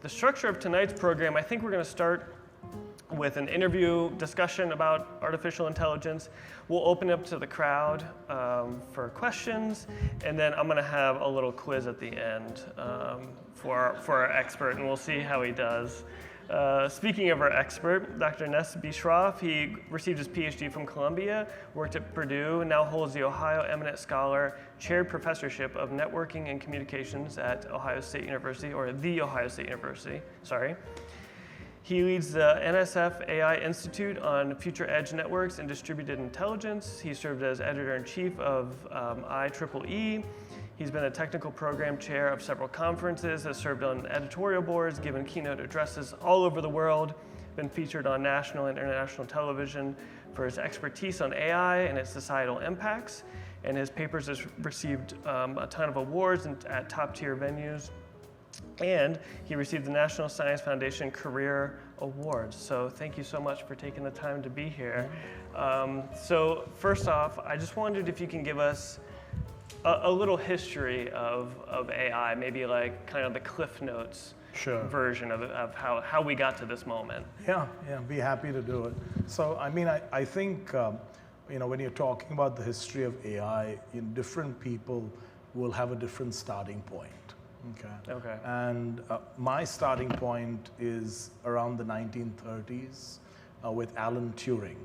the structure of tonight's program, I think we're going to start with an interview discussion about artificial intelligence. We'll open up to the crowd for questions, and then I'm going to have a little quiz at the end for our expert, and we'll see how he does. Speaking of our expert, Dr. Ness B. Shroff, he received his Ph.D. from Columbia, worked at Purdue, and now holds the Ohio Eminent Scholar, chaired Professorship of Networking and Communications at Ohio State University, or the Ohio State University, sorry. He leads the NSF AI Institute on future edge networks and distributed intelligence. He served as editor-in-chief of IEEE. He's been a technical program chair of several conferences, has served on editorial boards, given keynote addresses all over the world, been featured on national and international television for his expertise on AI and its societal impacts. And his papers have received a ton of awards at top-tier venues. And he received the National Science Foundation Career Awards. So thank you so much for taking the time to be here. So first off, I just wondered if you can give us a little history of AI, maybe like kind of the Cliff Notes version of how we got to this moment. Yeah, be happy to do it. So, I mean, I think, when you're talking about the history of AI, different people will have a different starting point. Okay. And my starting point is around the 1930s with Alan Turing.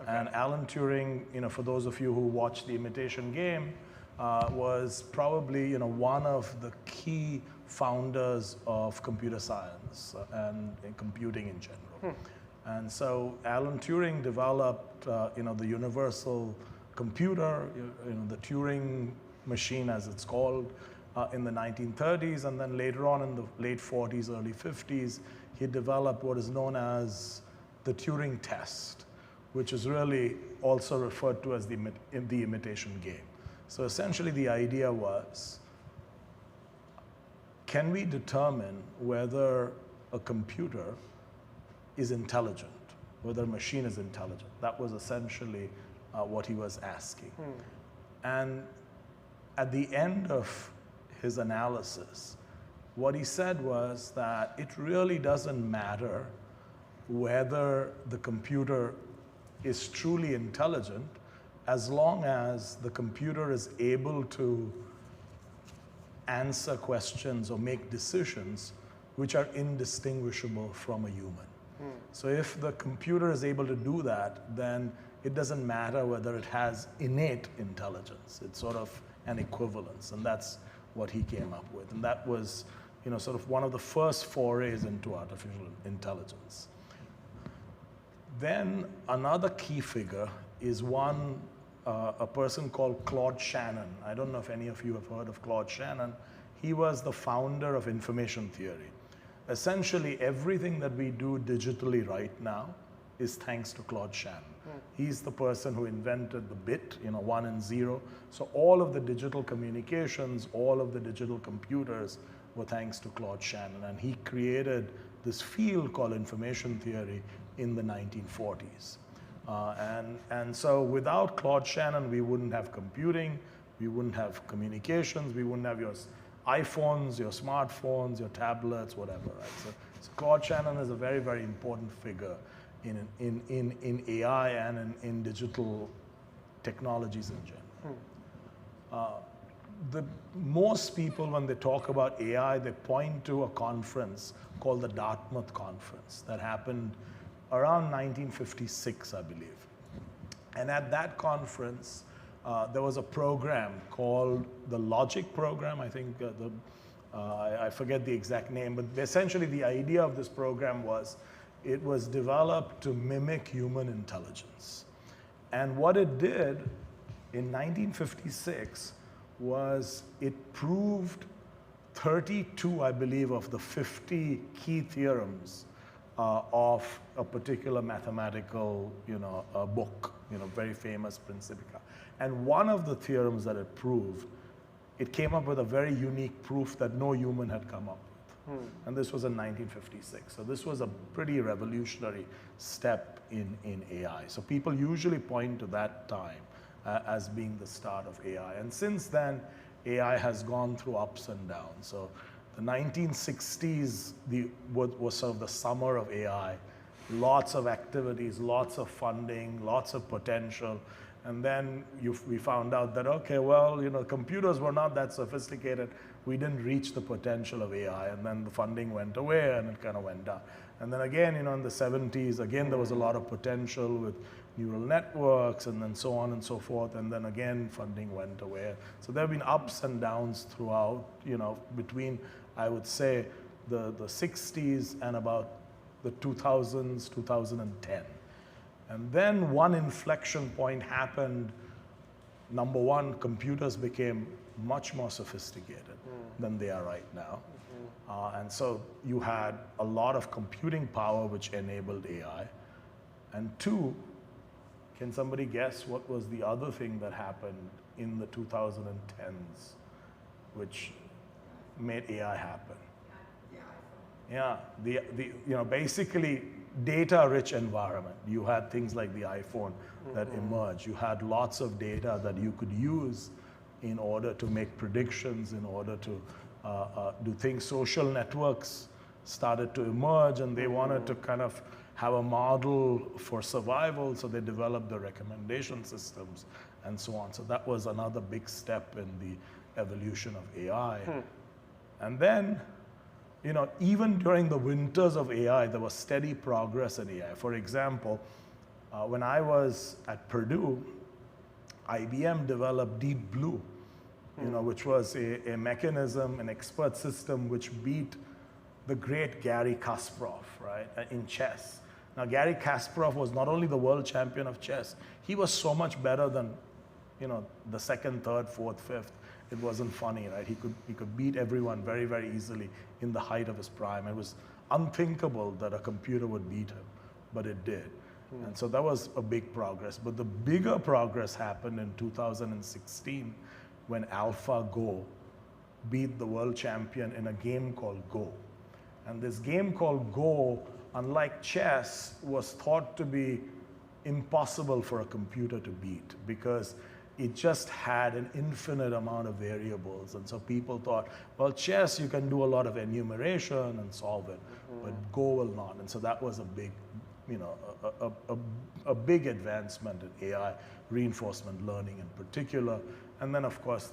Okay. And Alan Turing, for those of you who watched The Imitation Game, was probably one of the key founders of computer science and computing in general. And so Alan Turing developed the universal computer, the Turing machine as it's called, in the 1930s, and then later on in the late 40s, early 50s, he developed what is known as the Turing test, which is really also referred to as the imitation game. So essentially the idea was, can we determine whether a computer is intelligent, whether a machine is intelligent? That was essentially what he was asking. And at the end of his analysis, what he said was that it really doesn't matter whether the computer is truly intelligent as long as the computer is able to answer questions or make decisions which are indistinguishable from a human. So if the computer is able to do that, then it doesn't matter whether it has innate intelligence. It's sort of an equivalence, and that's what he came up with. And that was, sort of one of the first forays into artificial intelligence. Then another key figure is a person called Claude Shannon. I don't know if any of you have heard of Claude Shannon. He was the founder of information theory. Essentially, everything that we do digitally right now is thanks to Claude Shannon. He's the person who invented the bit, 1 and 0. So all of the digital communications, all of the digital computers were thanks to Claude Shannon. And he created this field called information theory in the 1940s. And so without Claude Shannon, we wouldn't have computing, we wouldn't have communications, we wouldn't have your iPhones, your smartphones, your tablets, whatever, right? So Claude Shannon is a very, very important figure in AI and in digital technologies in general. Most people, when they talk about AI, they point to a conference called the Dartmouth Conference that happened around 1956, I believe. And at that conference, there was a program called the Logic Program. I think I forget the exact name, but essentially the idea of this program was it was developed to mimic human intelligence. And what it did in 1956 was it proved 32, I believe, of the 50 key theorems of a particular mathematical, book, very famous Principia. And one of the theorems that it proved, it came up with a very unique proof that no human had come up with. And this was in 1956. So this was a pretty revolutionary step in AI. So people usually point to that time as being the start of AI. And since then, AI has gone through ups and downs. So the The 1960s was sort of the summer of AI. Lots of activities, lots of funding, lots of potential. And then we found out that, okay, well, computers were not that sophisticated. We didn't reach the potential of AI. And then the funding went away and it kind of went down. And then again, in the 70s, again, there was a lot of potential with neural networks and then so on and so forth. And then again, funding went away. So there have been ups and downs throughout, between, I would say, the 60s and about the 2000s, 2010. And then one inflection point happened. Number one, computers became much more sophisticated than they are right now. And so you had a lot of computing power which enabled AI. And two, can somebody guess what was the other thing that happened in the 2010s which made AI happen? Yeah, basically data-rich environment. You had things like the iPhone that emerged. You had lots of data that you could use in order to make predictions, in order to do things. Social networks started to emerge, and they wanted to kind of have a model for survival, so they developed the recommendation systems and so on. So that was another big step in the evolution of AI. And then, even during the winters of AI, there was steady progress in AI. For example, when I was at Purdue, IBM developed Deep Blue, which was a mechanism, an expert system, which beat the great Garry Kasparov, right, in chess. Now, Garry Kasparov was not only the world champion of chess, he was so much better than, the second, third, fourth, fifth. It wasn't funny, right? He could beat everyone very, very easily in the height of his prime. It was unthinkable that a computer would beat him, but it did. And so that was a big progress. But the bigger progress happened in 2016 when AlphaGo beat the world champion in a game called Go. And this game called Go, unlike chess, was thought to be impossible for a computer to beat because it just had an infinite amount of variables. And so people thought, well, chess, you can do a lot of enumeration and solve it, but Go will not. And so that was a big, a big advancement in AI, reinforcement learning in particular. And then, of course,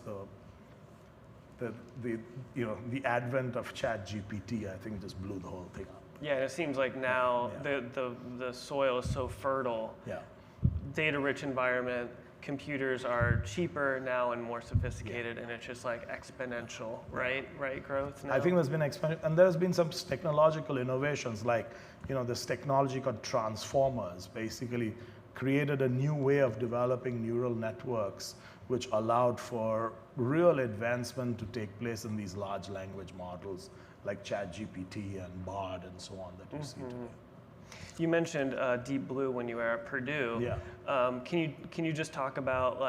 the advent of ChatGPT, I think, just blew the whole thing up. Yeah, and it seems like now the soil is so fertile. Yeah. Data-rich environment. Computers are cheaper now and more sophisticated, and it's just like exponential, right? Growth now. I think there's been exponential, and there's been some technological innovations, like this technology called transformers, basically created a new way of developing neural networks, which allowed for real advancement to take place in these large language models, like ChatGPT and Bard and so on that you see today. You mentioned Deep Blue when you were at Purdue. Yeah. Can you just talk about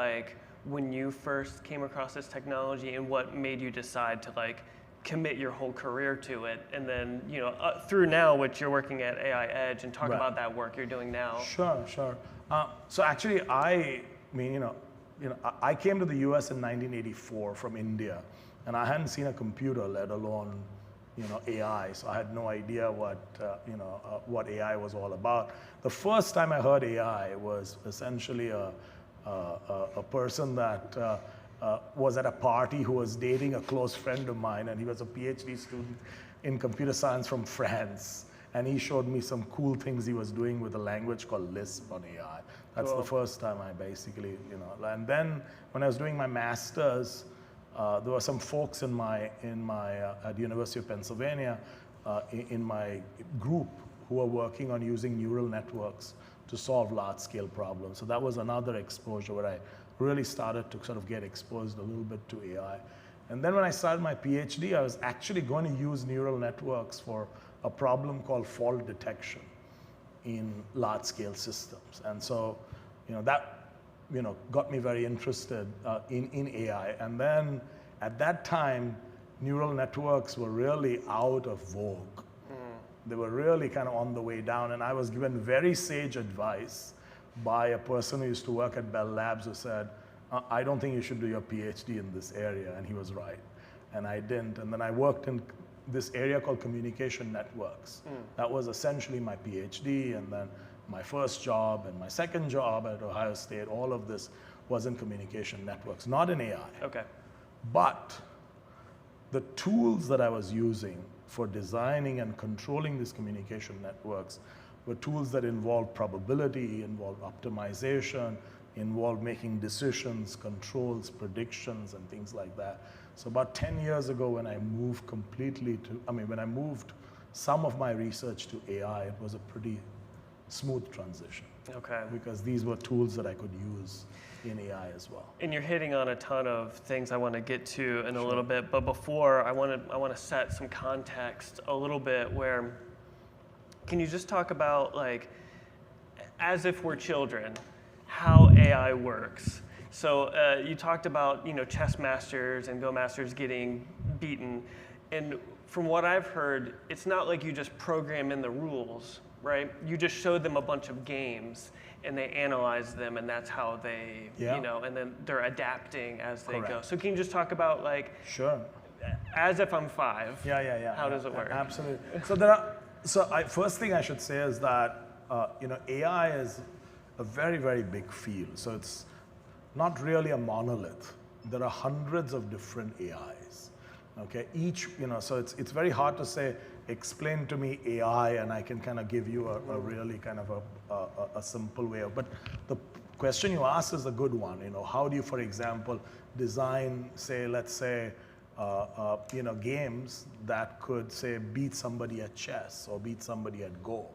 when you first came across this technology and what made you decide to commit your whole career to it, and then through now, which you're working at AI Edge, and talk about that work you're doing now. Sure. So actually, I came to the U.S. in 1984 from India, and I hadn't seen a computer, let alone AI. So I had no idea what AI was all about. The first time I heard AI was essentially a person that was at a party who was dating a close friend of mine, and he was a Ph.D. student in computer science from France. And he showed me some cool things he was doing with a language called Lisp on AI. That's the first time I basically, and then when I was doing my master's, there were some folks at the University of Pennsylvania in my group who were working on using neural networks to solve large-scale problems. So that was another exposure where I really started to sort of get exposed a little bit to AI. And then when I started my PhD, I was actually going to use neural networks for a problem called fault detection in large-scale systems. And so, that got me very interested in AI. And then at that time, neural networks were really out of vogue. They were really kind of on the way down. And I was given very sage advice by a person who used to work at Bell Labs who said, I don't think you should do your PhD in this area. And he was right. And I didn't. And then I worked in this area called communication networks. That was essentially my Ph.D. and then my first job and my second job at Ohio State. All of this was in communication networks, not in AI. Okay. But the tools that I was using for designing and controlling these communication networks were tools that involved probability, involved optimization, involved making decisions, controls, predictions, and things like that. So about 10 years ago when I moved when I moved some of my research to AI, it was a pretty smooth transition. Okay. Because these were tools that I could use in AI as well. And you're hitting on a ton of things I want to get to in a little bit, but before I want to set some context a little bit where, can you just talk about, like, as if we're children, how AI works? So you talked about, chess masters and Go masters getting beaten, and from what I've heard, it's not like you just program in the rules, right? You just show them a bunch of games and they analyze them, and that's how they, and then they're adapting as they go. So can you just talk about, like, sure, as if I'm 5? Yeah. How does it work? Absolutely. So first thing I should say is that AI is a very, very big field. So it's not really a monolith. There are hundreds of different AIs. Okay, each, so it's very hard to say, explain to me AI, and I can kind of give you a really kind of a simple way of, but the question you asked is a good one. How do you, for example, design, say, let's say, games that could, say, beat somebody at chess or beat somebody at Go.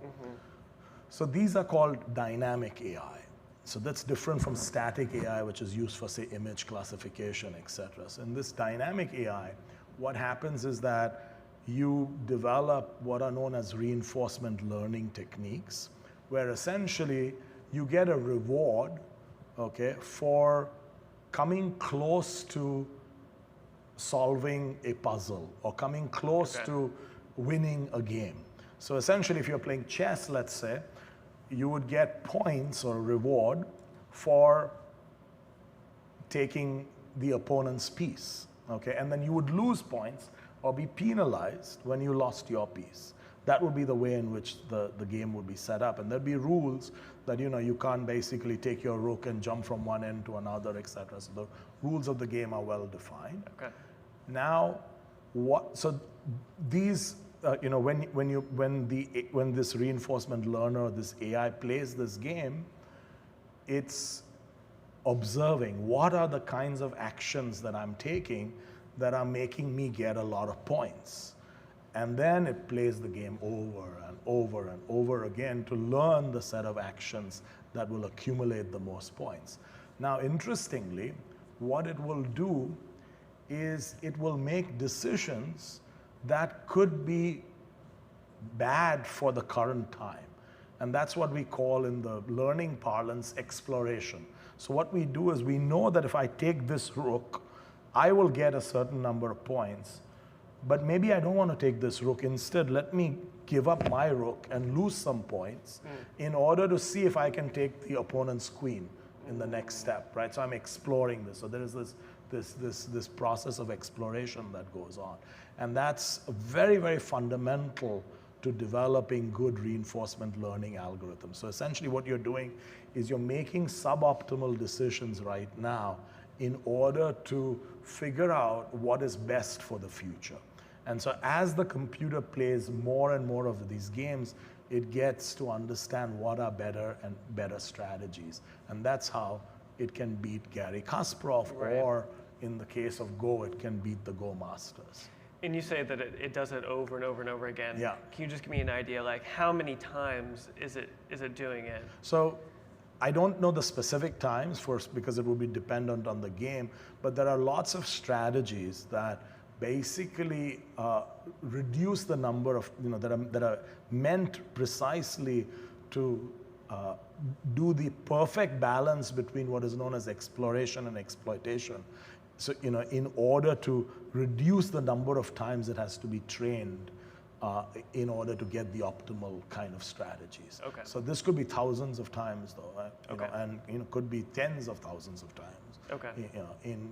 So these are called dynamic AI. So that's different from static AI, which is used for, say, image classification, etc. So in this dynamic AI, what happens is that you develop what are known as reinforcement learning techniques, where essentially you get a reward, okay, for coming close to solving a puzzle or coming close to winning a game. So essentially, if you're playing chess, let's say, you would get points or reward for taking the opponent's piece, okay? And then you would lose points or be penalized when you lost your piece. That would be the way in which the game would be set up. And there'd be rules that, you can't basically take your rook and jump from one end to another, etc. So the rules of the game are well defined. Okay. Now, so these, when this reinforcement learner, this AI plays this game, it's observing what are the kinds of actions that I'm taking that are making me get a lot of points. And then it plays the game over and over and over again to learn the set of actions that will accumulate the most points. Now, interestingly, what it will do is it will make decisions that could be bad for the current time. And that's what we call in the learning parlance exploration. So what we do is we know that if I take this rook, I will get a certain number of points, but maybe I don't want to take this rook. Instead, let me give up my rook and lose some points in order to see if I can take the opponent's queen in the next step, right? So I'm exploring this. So there is this process of exploration that goes on. And that's very, very fundamental to developing good reinforcement learning algorithms. So essentially what you're doing is you're making suboptimal decisions right now in order to figure out what is best for the future. And so as the computer plays more and more of these games, it gets to understand what are better and better strategies. And that's how it can beat Garry Kasparov, or in the case of Go, it can beat the Go masters. And you say that it does it over and over and over again. Yeah. Can you just give me an idea, like how many times is it doing it? So I don't know the specific times because it will be dependent on the game, but there are lots of strategies that basically reduce the number of, that are meant precisely to do the perfect balance between what is known as exploration and exploitation. So, in order to reduce the number of times it has to be trained in order to get the optimal kind of strategies. Okay. So this could be thousands of times, though, and could be tens of thousands of times. Okay.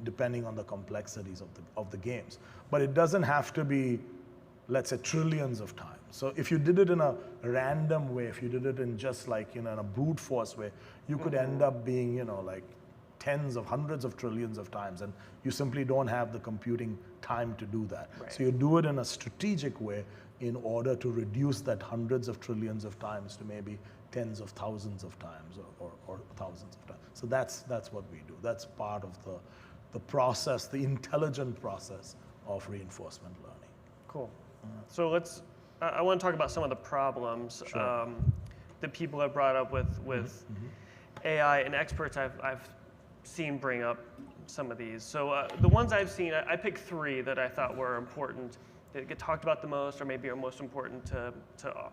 Depending on the complexities of the games, but it doesn't have to be let's say, trillions of times. So if you did it in a random way, if you did it in just like, in a brute force way, you could end up being, like tens of hundreds of trillions of times, and you simply don't have the computing time to do that. Right. So you do it in a strategic way in order to reduce that hundreds of trillions of times to maybe tens of thousands of times or thousands of times. So that's what we do. That's part of the process, the intelligent process of reinforcement learning. Cool. So I want to talk about some of the problems that people have brought up with AI, and experts I've seen bring up some of these. So the ones I've seen, I picked 3 that I thought were important, that get talked about the most, or maybe are most important to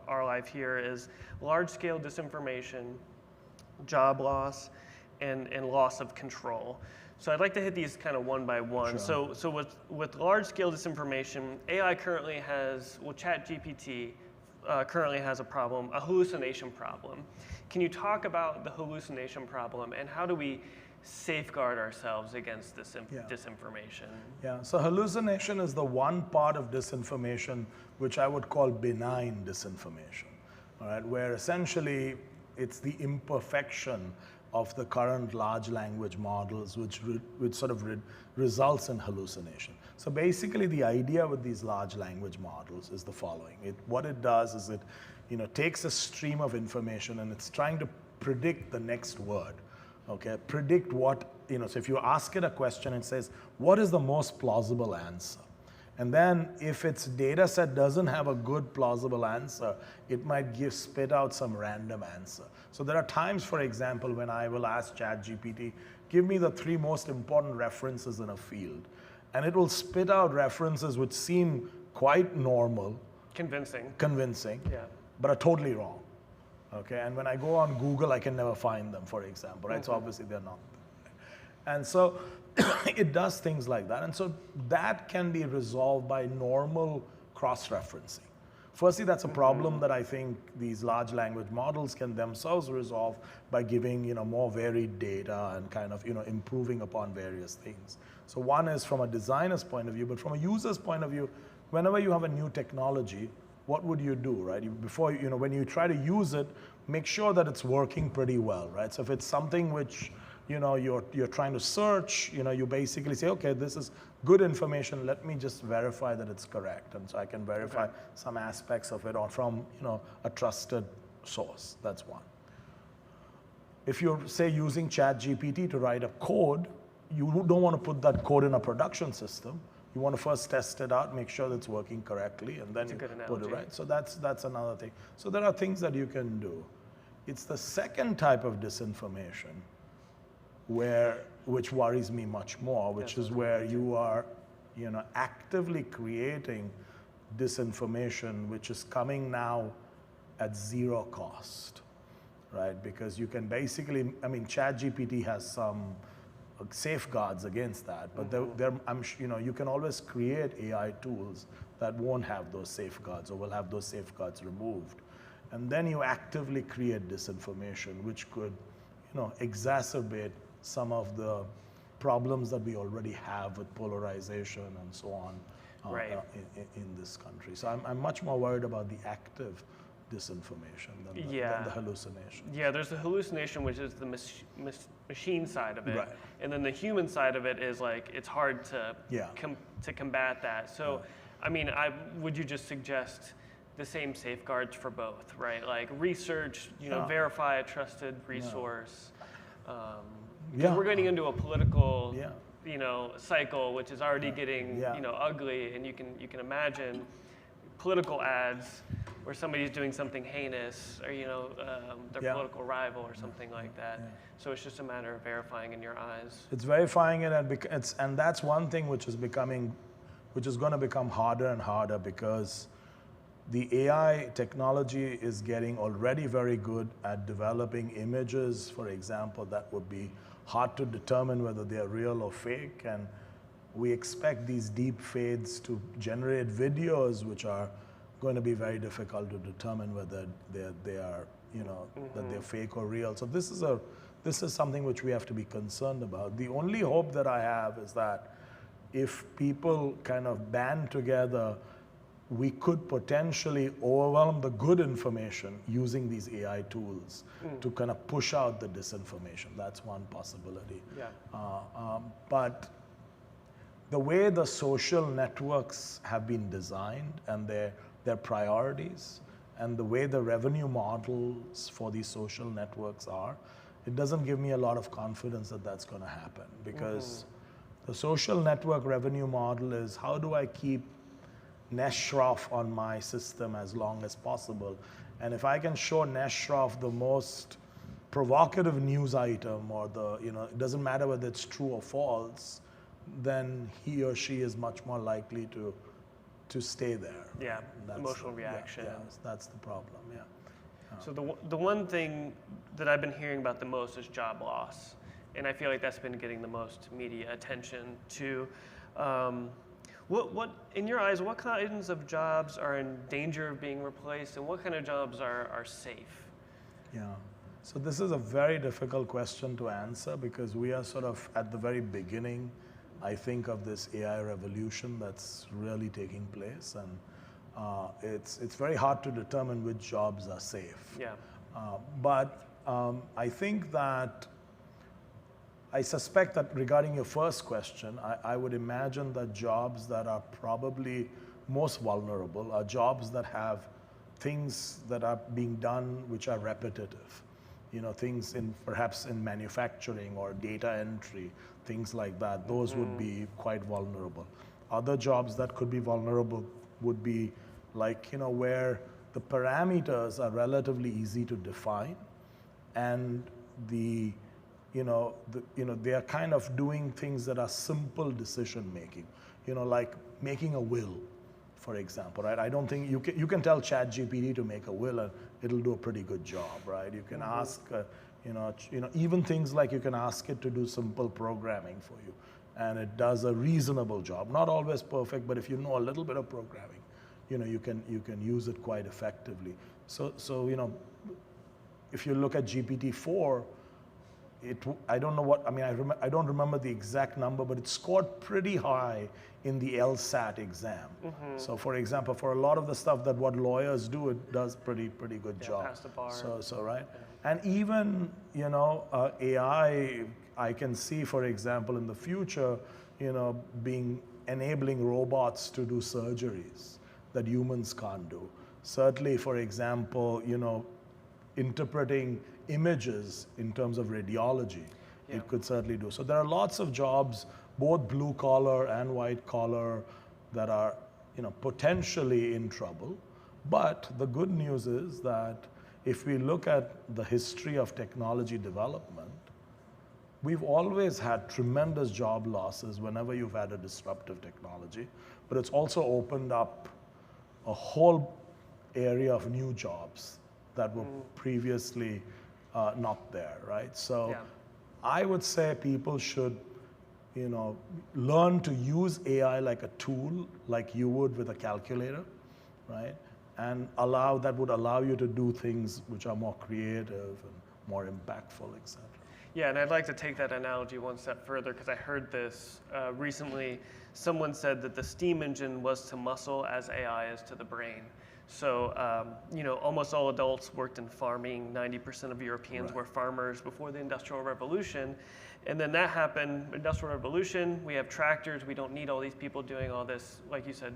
our life here, is large-scale disinformation, job loss, and loss of control. So I'd like to hit these kind of one by one. Sure. So with large-scale disinformation, AI currently has, ChatGPT currently has a problem, a hallucination problem. Can you talk about the hallucination problem, and how do we safeguard ourselves against this disinformation? Yeah, so hallucination is the one part of disinformation which I would call benign disinformation, all right, where essentially it's the imperfection of the current large language models which sort of results in hallucination. So basically the idea with these large language models is the following. What it does is it takes a stream of information and it's trying to predict the next word. Okay, predict what, so if you ask it a question, it says, what is the most plausible answer? And then if its data set doesn't have a good plausible answer, it might spit out some random answer. So there are times, for example, when I will ask ChatGPT, give me the 3 most important references in a field. And it will spit out references which seem quite normal. Convincing, yeah, but are totally wrong. Okay, and when I go on Google, I can never find them, for example, right? So obviously they're not. And so it does things like that. And so that can be resolved by normal cross-referencing. Firstly, that's a problem that I think these large language models can themselves resolve by giving more varied data and kind of improving upon various things. So one is from a designer's point of view, but from a user's point of view, whenever you have a new technology, what would you do, right? Before, when you try to use it, make sure that it's working pretty well, right? So if it's something which, you're trying to search, you basically say, okay, this is good information, let me just verify that it's correct. And so I can verify some aspects of it from, a trusted source. That's one. If you're, say, using ChatGPT to write a code, you don't want to put that code in a production system. You want to first test it out, make sure that it's working correctly, and then you put it right. So that's another thing. So there are things that you can do. It's the second type of disinformation which worries me much more, which is where you are, actively creating disinformation, which is coming now at 0 cost, right? Because you can basically, ChatGPT has some safeguards against that, but you can always create AI tools that won't have those safeguards or will have those safeguards removed. And then you actively create disinformation, which could, exacerbate some of the problems that we already have with polarization and so on in this country. So I'm much more worried about the active disinformation than the hallucination. Yeah, there's the hallucination, which is the machine side of it, right. And then the human side of it is like it's hard to to combat that. So, would you just suggest the same safeguards for both, right? Like research, verify a trusted resource. We're getting into a political, cycle, which is already getting, ugly, and you can imagine political ads where somebody's doing something heinous, or their political rival or something like that. So it's just a matter of verifying in your eyes. It's verifying it, and that's one thing which is going to become harder and harder, because the AI technology is getting already very good at developing images, for example, that would be hard to determine whether they are real or fake, and we expect these deep fades to generate videos which are going to be very difficult to determine whether they are, that they're fake or real. So this is something which we have to be concerned about. The only hope that I have is that if people kind of band together we could potentially overwhelm the good information using these AI tools to kind of push out the disinformation. That's one possibility. Yeah. But the way the social networks have been designed and their priorities and the way the revenue models for these social networks are, it doesn't give me a lot of confidence that that's going to happen, because the social network revenue model is, how do I keep Ness Shroff on my system as long as possible? And if I can show Ness Shroff the most provocative news item, or it doesn't matter whether it's true or false, then he or she is much more likely to stay there. Yeah, emotional reaction. Yeah, that's the problem, yeah. So the one thing that I've been hearing about the most is job loss. And I feel like that's been getting the most media attention too. What in your eyes, what kinds of jobs are in danger of being replaced, and what kind of jobs are safe? Yeah, so this is a very difficult question to answer, because we are sort of at the very beginning, I think, of this AI revolution that's really taking place, and it's very hard to determine which jobs are safe. Yeah. But I think that, I suspect that regarding your first question, I would imagine that jobs that are probably most vulnerable are jobs that have things that are being done which are repetitive. Things perhaps in manufacturing or data entry, things like that. Those would be quite vulnerable. Other jobs that could be vulnerable would be like, where the parameters are relatively easy to define, and they are kind of doing things that are simple decision making, like making a will, for example, right? I don't think you can tell ChatGPT to make a will and it'll do a pretty good job, right? You can ask, even things like you can ask it to do simple programming for you, and it does a reasonable job. Not always perfect, but if you know a little bit of programming, you can use it quite effectively. So if you look at GPT-4, I don't know what, I don't remember the exact number, but it scored pretty high in the LSAT exam. So for example, for a lot of the stuff that what lawyers do, it does pretty good job. Pass the bar. So right? Yeah. And even, AI, I can see, for example, in the future, enabling robots to do surgeries that humans can't do. Certainly, for example, interpreting images in terms of radiology, it could certainly do. So there are lots of jobs, both blue collar and white collar, that are potentially in trouble. But the good news is that if we look at the history of technology development, we've always had tremendous job losses whenever you've had a disruptive technology, but it's also opened up a whole area of new jobs that were previously not there, right? So I would say people should, learn to use AI like a tool, like you would with a calculator, right? And that would allow you to do things which are more creative and more impactful, etc. Yeah, and I'd like to take that analogy one step further, because I heard this recently. Someone said that the steam engine was to muscle as AI is to the brain. So, almost all adults worked in farming. 90% of Europeans were farmers before the Industrial Revolution. And then that happened, Industrial Revolution, we have tractors, we don't need all these people doing all this, like you said,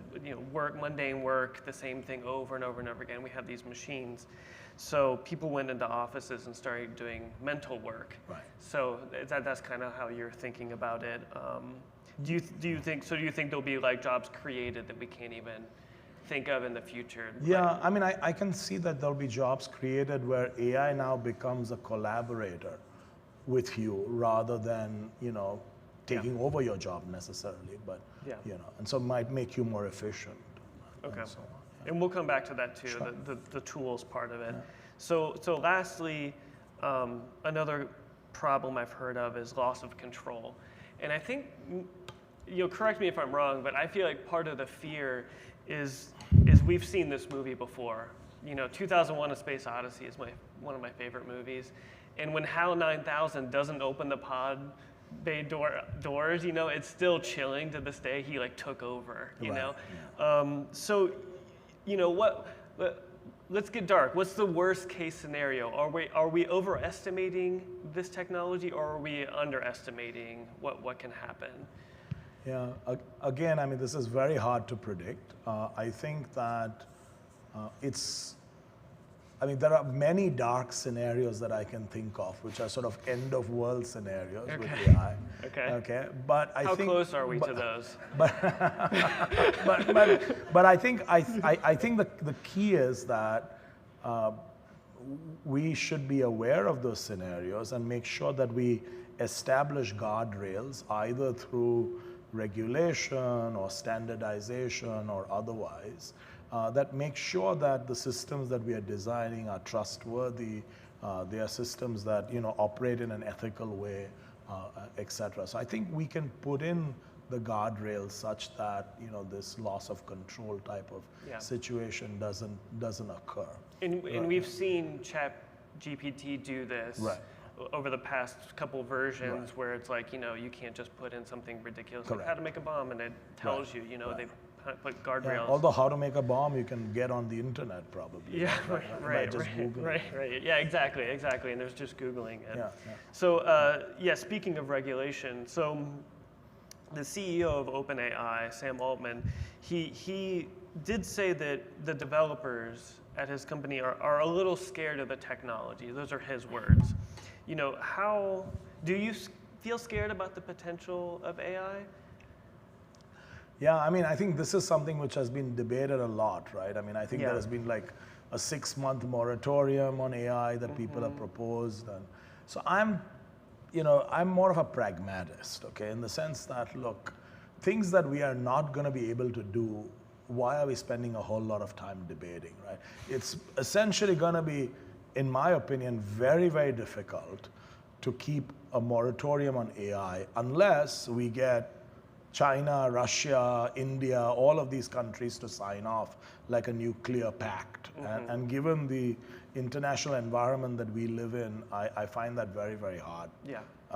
mundane work, the same thing over and over and over again. We have these machines. So people went into offices and started doing mental work. Right. So that's kind of how you're thinking about it. Do you think there'll be like jobs created that we can't even think of in the future? Yeah, I can see that there'll be jobs created where AI now becomes a collaborator with you rather than, taking over your job necessarily, but, and so it might make you more efficient. Okay. And so on. And we'll come back to that too, Sure. the tools part of it. So lastly, another problem I've heard of is loss of control. And I think, correct me if I'm wrong, but I feel like part of the fear is we've seen this movie before. 2001: A Space Odyssey is one of my favorite movies. And when HAL 9000 doesn't open the pod bay doors, it's still chilling to this day. He took over, Right. So let's get dark. What's the worst case scenario? Are we overestimating this technology, or are we underestimating what can happen? Yeah, again, I mean, this is very hard to predict. I think that there are many dark scenarios that I can think of, which are sort of end of world scenarios with AI. Okay. But how close are we to those? But I think the key is that we should be aware of those scenarios and make sure that we establish guardrails either through regulation or standardization or otherwise that make sure that the systems that we are designing are trustworthy. They are systems that operate in an ethical way, etc. So I think we can put in the guardrails such that this loss of control type of situation doesn't occur. And we've seen ChatGPT do this. Right. Over the past couple versions, where it's like, you can't just put in something ridiculous like how to make a bomb, and it tells you, they put guardrails. Yeah, although how to make a bomb, you can get on the internet probably. Yeah, right. Just Google. Right. Yeah, exactly. And there's just Googling it. Yeah. So, speaking of regulation, so the CEO of OpenAI, Sam Altman, he did say that the developers at his company are a little scared of the technology. Those are his words. How do you feel scared about the potential of AI? Yeah, I mean, I think this is something which has been debated a lot, right? I mean, I think there has been like a 6-month moratorium on AI that people have proposed. And so I'm more of a pragmatist, okay, in the sense that, look, things that we are not going to be able to do, why are we spending a whole lot of time debating, right? It's essentially going to be, in my opinion, very, very difficult to keep a moratorium on AI unless we get China, Russia, India, all of these countries to sign off like a nuclear pact. And given the international environment that we live in, I find that very, very hard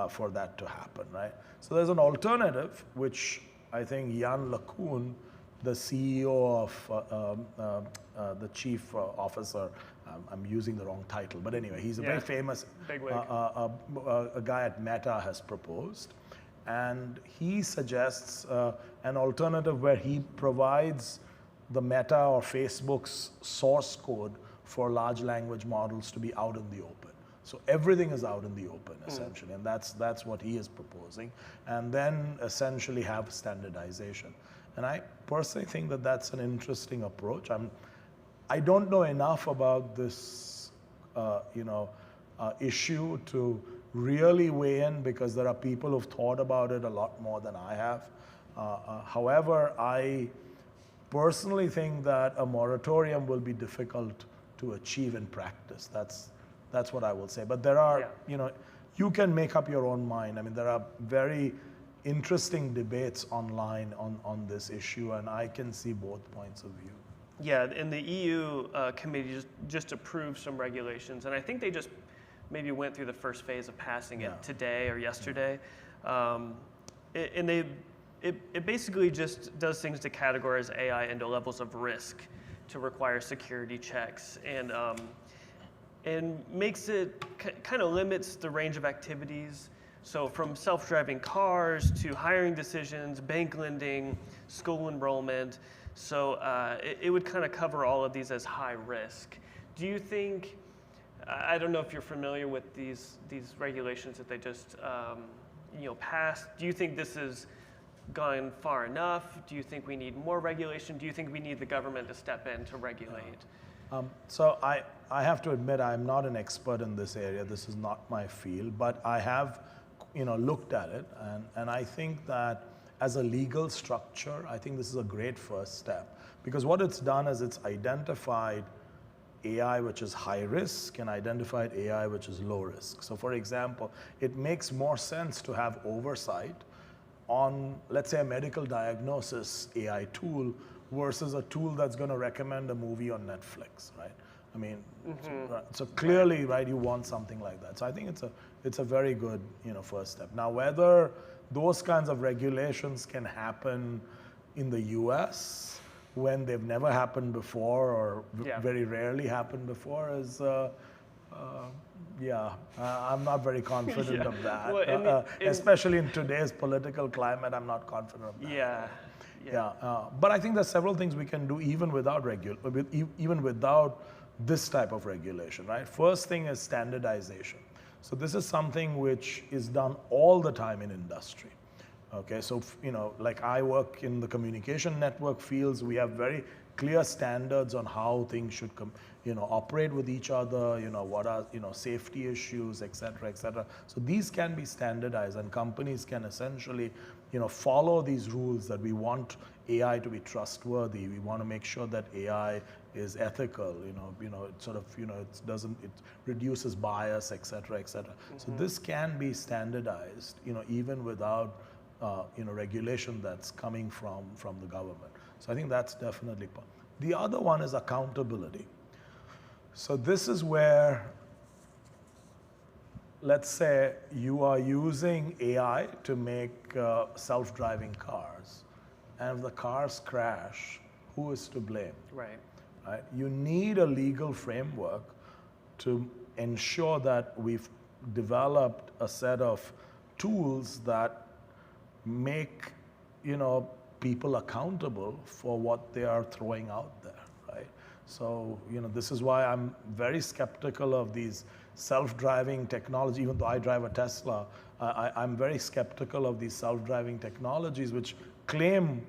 for that to happen, right? So there's an alternative, which I think Jan LeCun, the CEO of the chief officer, I'm using the wrong title, but anyway, he's a very famous a guy at Meta has proposed. And he suggests an alternative where he provides the Meta or Facebook's source code for large language models to be out in the open. So everything is out in the open, essentially, and that's what he is proposing. And then essentially have standardization. And I personally think that that's an interesting approach. I don't know enough about this, issue to really weigh in, because there are people who've thought about it a lot more than I have. However, I personally think that a moratorium will be difficult to achieve in practice. That's what I will say. But there are, you can make up your own mind. I mean, there are very interesting debates online on this issue, and I can see both points of view. Yeah, and the EU committee just approved some regulations, and I think they just maybe went through the first phase of passing it today or yesterday. And it basically just does things to categorize AI into levels of risk to require security checks, and makes it kind of limits the range of activities. So from self-driving cars to hiring decisions, bank lending, school enrollment. So it would kind of cover all of these as high risk. Do you think, I don't know if you're familiar with these regulations that they just passed. Do you think this has gone far enough? Do you think we need more regulation? Do you think we need the government to step in to regulate? So I have to admit, I'm not an expert in this area. This is not my field, but I have looked at it, and I think that as a legal structure, I think this is a great first step, because what it's done is it's identified AI which is high risk and identified AI which is low risk. So for example, it makes more sense to have oversight on, let's say, a medical diagnosis AI tool versus a tool that's going to recommend a movie on Netflix, right? I mean, so clearly, right, you want something like that. So I think it's a very good, first step. Now, whether those kinds of regulations can happen in the US when they've never happened before or Yeah. very rarely happened before is, I'm not very confident Yeah. of that. Well, Especially in today's political climate, I'm not confident of that. Yeah. But I think there's several things we can do even without even without this type of regulation, right? First thing is standardization. So this is something which is done all the time in industry. Okay, so like I work in the communication network fields, we have very clear standards on how things should operate with each other, what are safety issues, et cetera, et cetera. So these can be standardized, and companies can essentially follow these rules that we want AI to be trustworthy. We want to make sure that AI is ethical, it reduces bias, et cetera, et cetera. So this can be standardized, even without regulation that's coming from the government. So I think that's definitely part. The other one is accountability. So this is where, let's say you are using AI to make self-driving cars, and if the cars crash, who is to blame? Right. Right? You need a legal framework to ensure that we've developed a set of tools that make people accountable for what they are throwing out there, right? So this is why I'm very skeptical of these self-driving technology. Even though I drive a Tesla, I'm very skeptical of these self-driving technologies which claim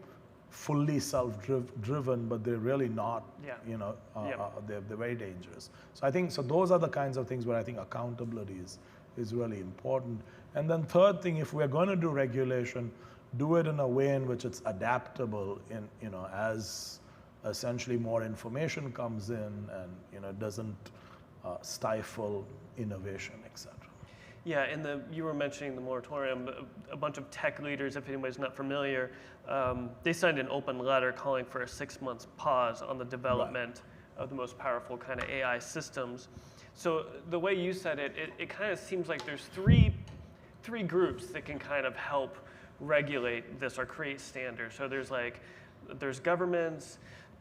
fully self-driven, but they're really not. They're very dangerous. So I think those are the kinds of things where I think accountability is really important. And then third thing, if we're going to do regulation, do it in a way in which it's adaptable as essentially more information comes in, and doesn't stifle innovation, etc. Yeah, and you were mentioning the moratorium. A bunch of tech leaders, if anybody's not familiar, they signed an open letter calling for a 6-month pause on the development of the most powerful kind of AI systems. So the way you said it, it kind of seems like there's three groups that can kind of help regulate this or create standards. So there's governments,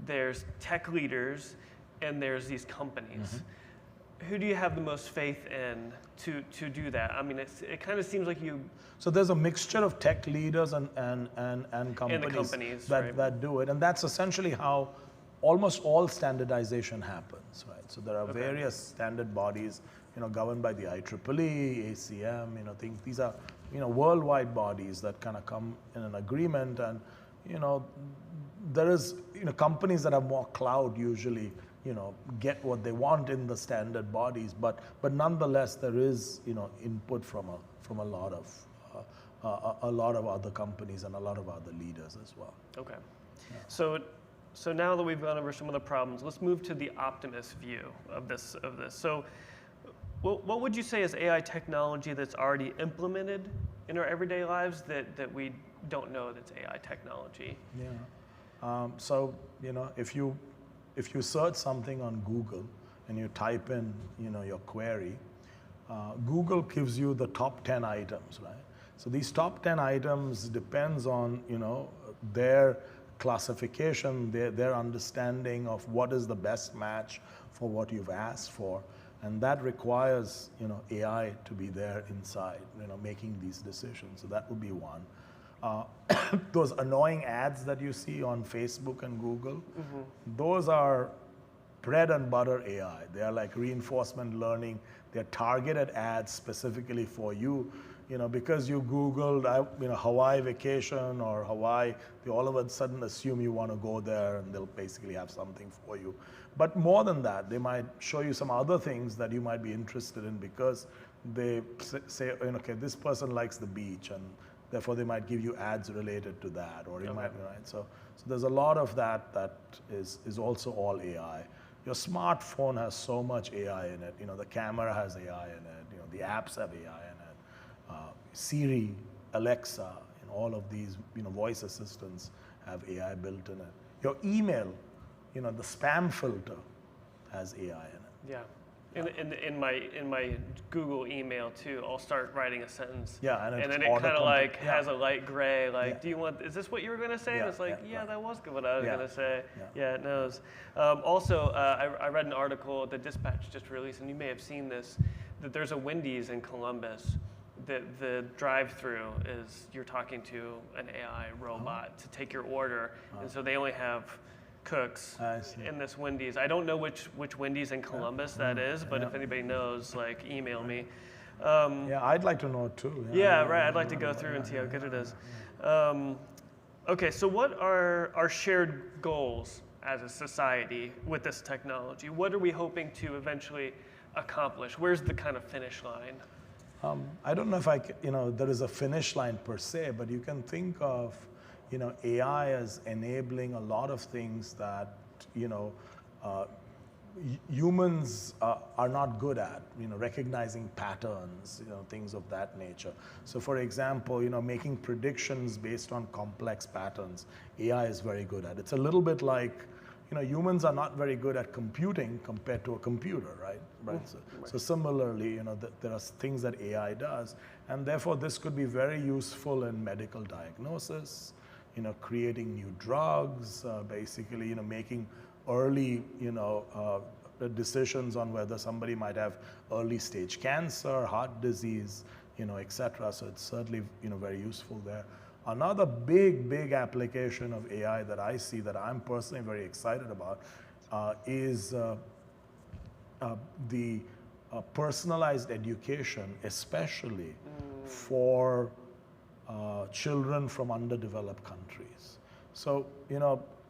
there's tech leaders, and there's these companies. Who do you have the most faith in to do that? I mean, it kind of seems like you. So there's a mixture of tech leaders and companies, that do it, and that's essentially how almost all standardization happens, right? So there are various standard bodies, governed by the IEEE, ACM, things. These are, worldwide bodies that kind of come in an agreement, and, there is, companies that have more clout usually, get what they want in the standard bodies, but nonetheless there is, input from a lot of other companies and a lot of other leaders as well. Okay. Yeah. So now that we've gone over some of the problems, let's move to the optimist view of this. So what would you say is AI technology that's already implemented in our everyday lives that we don't know that's AI technology? Yeah. If you search something on Google and you type in, your query, Google gives you the top 10 items, right? So these top 10 items depends on, their classification, their understanding of what is the best match for what you've asked for. And that requires, AI to be there inside, making these decisions. So that would be one. Those annoying ads that you see on Facebook and Google, those are bread and butter AI. They are like reinforcement learning. They're targeted ads specifically for you. Because you Googled, Hawaii vacation or Hawaii, they all of a sudden assume you want to go there, and they'll basically have something for you. But more than that, they might show you some other things that you might be interested in because they say, okay, this person likes the beach, and therefore they might give you ads related to that, or you might, right? So there's a lot of that is also all AI. Your smartphone has so much AI in it. The camera has AI in it. The apps have AI in it. Siri, Alexa, all of these, voice assistants have AI built in it. Your email, the spam filter has AI in it. Yeah. In my Google email too, I'll start writing a sentence. Yeah, and then it kind of like has a light gray, like, do you want? Is this what you were going to say? And it's like, that was good what I was going to say. Yeah, it knows. Also, I read an article the Dispatch just released, and you may have seen this, that there's a Wendy's in Columbus. The drive-through is you're talking to an AI robot to take your order, and so they only have cooks in this Wendy's. I don't know which Wendy's in Columbus that is, but if anybody knows, like, email me. I'd like to know too. Right. I'd like to go through and see how good it is. Okay, so what are our shared goals as a society with this technology? What are we hoping to eventually accomplish? Where's the kind of finish line? I don't know if there is a finish line per se, but you can think of AI as enabling a lot of things that humans are not good at, recognizing patterns, things of that nature. So for example, making predictions based on complex patterns, AI is very good at. It's a little bit like, humans are not very good at computing compared to a computer, right? So similarly, there are things that AI does, and therefore this could be very useful in medical diagnosis, creating new drugs, basically, making early, decisions on whether somebody might have early stage cancer, heart disease, etc. So it's certainly, very useful there. Another big application of AI that I see that I'm personally very excited about is the personalized education, especially for children from underdeveloped countries. So,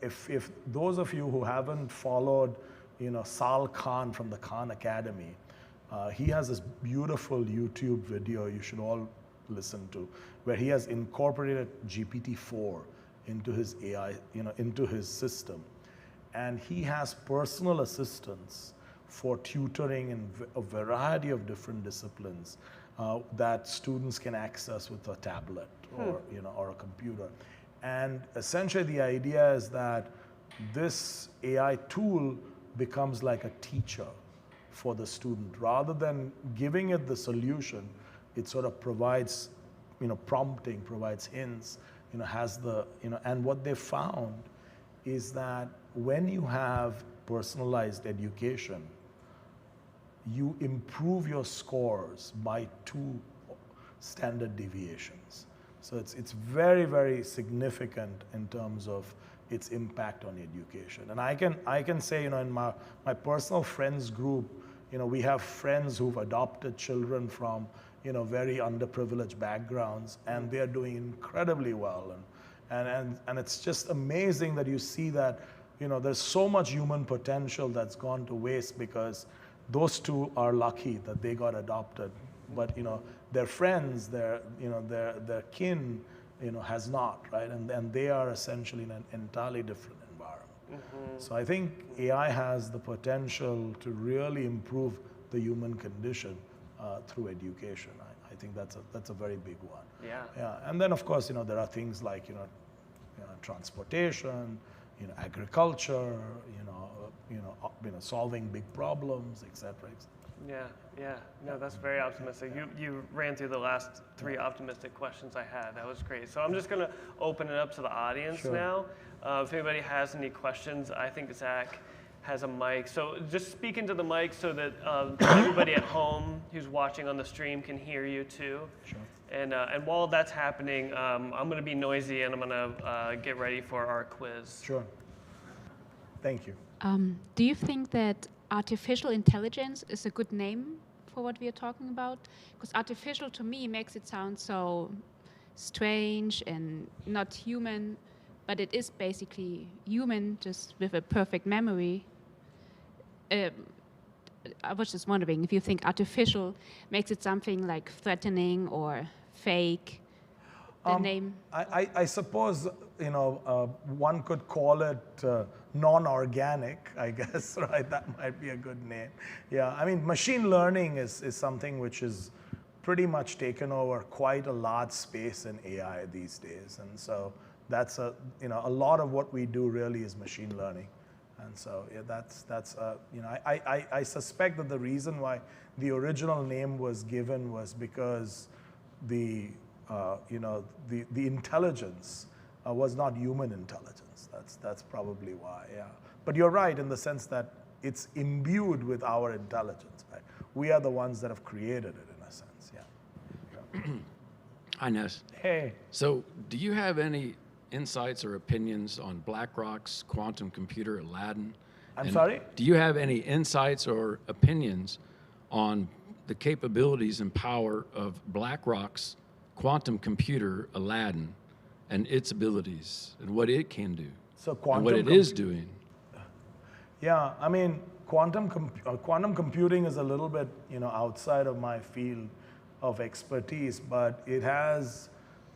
if those of you who haven't followed, Sal Khan from the Khan Academy, he has this beautiful YouTube video you should all listen to, where he has incorporated GPT-4 into his AI, into his system. And he has personal assistants for tutoring in a variety of different disciplines that students can access with a tablet or, or a computer. And essentially the idea is that this AI tool becomes like a teacher for the student. Rather than giving it the solution, it sort of provides, prompting, provides hints, has the, and what they found is that when you have personalized education, you improve your scores by 2 standard deviations. So it's very significant in terms of its impact on education. And I can say, in my personal friends group, we have friends who've adopted children from, very underprivileged backgrounds, and they're doing incredibly well. And it's just amazing that you see that, there's so much human potential that's gone to waste because those two are lucky that they got adopted. But, their friends, their kin, has not, right? And they are essentially in an entirely different environment. So I think AI has the potential to really improve the human condition through education. I think that's a very big one. Yeah. And then of course, there are things like, transportation, agriculture, solving big problems, et cetera. Yeah. No, that's very optimistic. You ran through the last 3 optimistic questions I had. That was great. So I'm just going to open it up to the audience now. If anybody has any questions, I think Zach has a mic. So just speak into the mic so that everybody at home who's watching on the stream can hear you too. Sure. And while that's happening, I'm going to be noisy and I'm going to get ready for our quiz. Sure. Thank you. Do you think that artificial intelligence is a good name for what we are talking about? Because artificial to me makes it sound so strange and not human, but it is basically human, just with a perfect memory. I was just wondering if you think artificial makes it something like threatening or fake, the name? I suppose, one could call it non-organic, I guess, right? That might be a good name. Yeah, I mean, machine learning is something which is pretty much taken over quite a large space in AI these days. And so that's a lot of what we do really is machine learning. And so yeah, that's you know, I suspect that the reason why the original name was given was because the you know, the intelligence was not human intelligence. That's probably why. Yeah. But you're right in the sense that it's imbued with our intelligence. Right? We are the ones that have created it in a sense. Yeah. Hi, Ness. Hey. So, do you have any insights or opinions on BlackRock's quantum computer Aladdin? I'm sorry? Do you have any insights or opinions on the capabilities and power of BlackRock's quantum computer Aladdin and its abilities and what it can do So and what it is doing? Yeah, I mean, quantum computing is a little bit, you know, outside of my field of expertise, but it has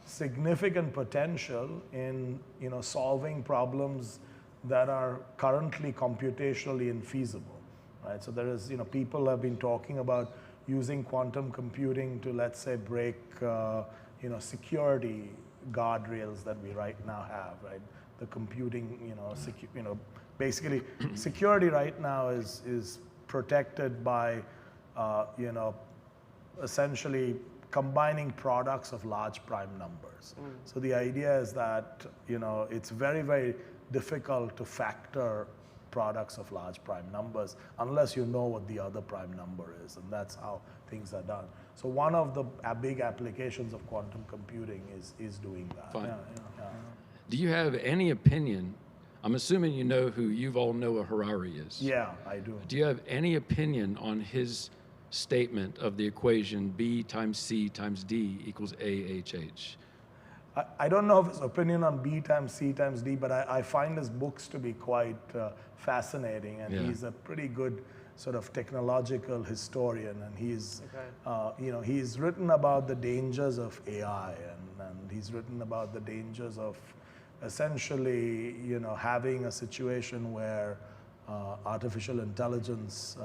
significant potential in, you know, solving problems that are currently computationally infeasible, right? So there is, you know, people have been talking about using quantum computing to, let's say, break, you know, security guardrails that we right now have, right? The computing, you know, basically security right now is protected by, you know, essentially combining products of large prime numbers. So the idea is that, you know, it's very, very difficult to factor products of large prime numbers unless you know what the other prime number is, and that's how things are done. So one of the big applications of quantum computing is doing that. Fine. Yeah. Do you have any opinion? I'm assuming you know who Yuval Noah Harari is. Yeah, I do. Do you have any opinion on his statement of the equation B times C times D equals AHH? I don't know of his opinion on B times C times D, but I find his books to be quite fascinating, and he's a pretty good sort of technological historian, and he's, you know, he's written about the dangers of AI, and he's written about the dangers of essentially, you know, having a situation where artificial intelligence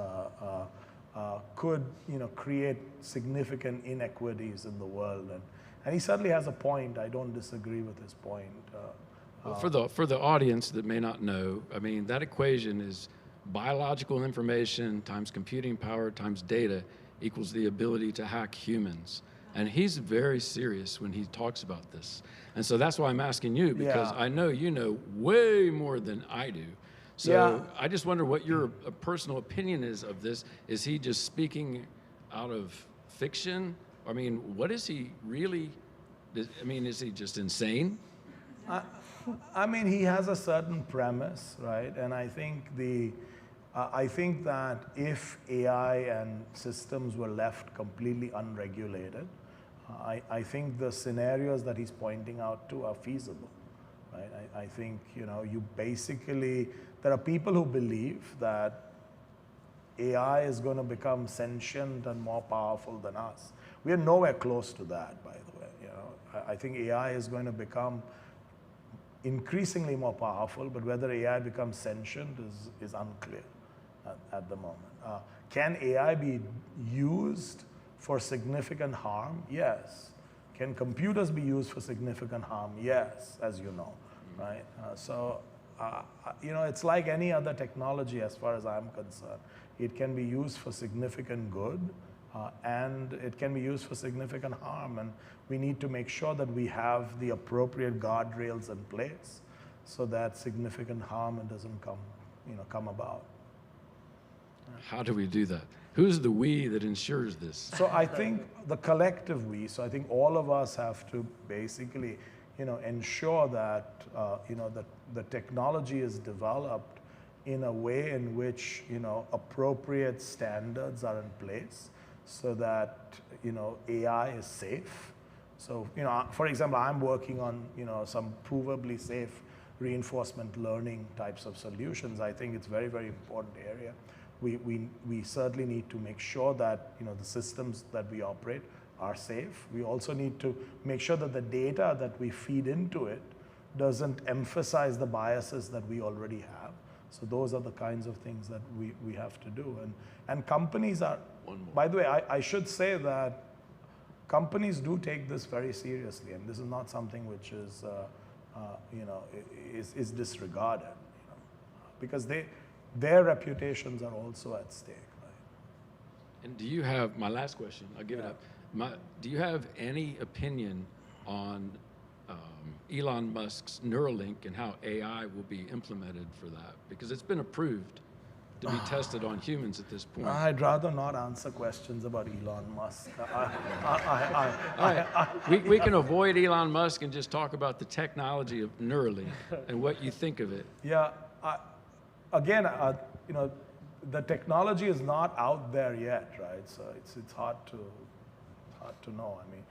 could, you know, create significant inequities in the world, and he certainly has a point. I don't disagree with his point. Well, for the audience that may not know, I mean, that equation is biological information times computing power times data equals the ability to hack humans. And he's very serious when he talks about this. And so that's why I'm asking you, because I know you know way more than I do. So I just wonder what your personal opinion is of this. Is he just speaking out of fiction? I mean, what is he really? I mean, is he just insane? I mean, he has a certain premise, right? And I think I think that if AI and systems were left completely unregulated, I think the scenarios that he's pointing out to are feasible, right? I think, you know, you basically, there are people who believe that AI is going to become sentient and more powerful than us. We are nowhere close to that, by the way. You know, I think AI is going to become increasingly more powerful, but whether AI becomes sentient is unclear at the moment. Can AI be used for significant harm? Yes. Can computers be used for significant harm? Yes, as you know, right? You know, it's like any other technology as far as I'm concerned. It can be used for significant good, and it can be used for significant harm, and we need to make sure that we have the appropriate guardrails in place so that significant harm doesn't come about. How do we do that? Who's the we that ensures this? So I think the collective we, so I think all of us have to basically, you know, ensure that, you know, that the technology is developed in a way in which, you know, appropriate standards are in place so that, you know, AI is safe. So, you know, for example, I'm working on, you know, some provably safe reinforcement learning types of solutions. I think it's a very, very important area. We certainly need to make sure that, you know, the systems that we operate are safe. We also need to make sure that the data that we feed into it doesn't emphasize the biases that we already have. So those are the kinds of things that we have to do. And companies are, by the way, I should say that companies do take this very seriously, and this is not something which is, you know, is disregarded. You know. because their reputations are also at stake, right? And do you have, my last question, I'll give it up. Do you have any opinion on Elon Musk's Neuralink and how AI will be implemented for that? Because it's been approved to be tested on humans at this point. I'd rather not answer questions about Elon Musk. We can avoid Elon Musk and just talk about the technology of Neuralink and what you think of it. Yeah, again, the technology is not out there yet, right? So it's hard to know. I mean,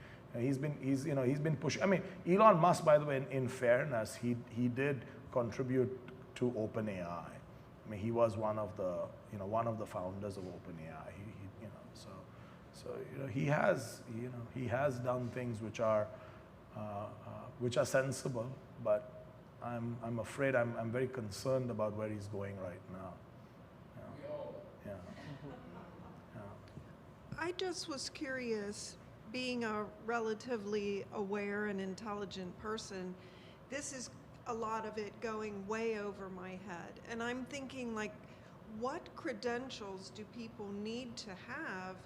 he's been pushing. I mean, Elon Musk, by the way, in fairness, he did contribute to OpenAI. I mean, he was one of the founders of OpenAI. He has done things which are sensible, but I'm afraid I'm very concerned about where he's going right now. Yeah. I just was curious, being a relatively aware and intelligent person, this is a lot of it going way over my head. And I'm thinking, like, what credentials do people need to have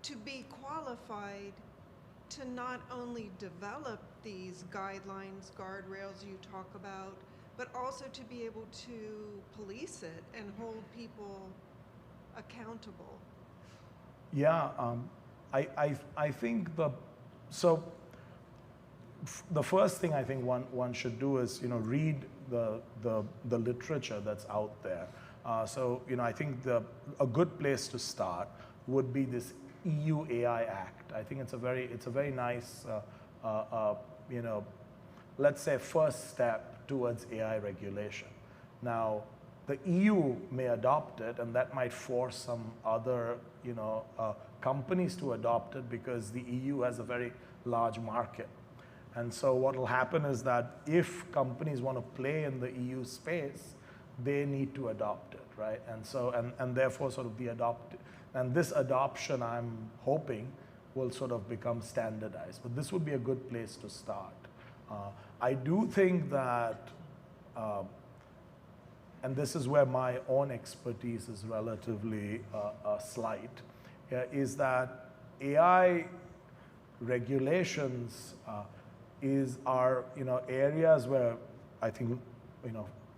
to be qualified to not only develop these guidelines, guardrails you talk about, but also to be able to police it and hold people accountable? Yeah, I think the first thing I think one should do is read the literature that's out there. I think a good place to start would be this EU AI Act. I think it's a very nice let's say first step towards AI regulation. Now, the EU may adopt it, and that might force some other companies to adopt it, because the EU has a very large market. And so what will happen is that if companies want to play in the EU space, they need to adopt it, right? And therefore sort of this adoption, I'm hoping, will sort of become standardized. But this would be a good place to start. I do think that, and this is where my own expertise is relatively slight, is that AI regulations are areas where I think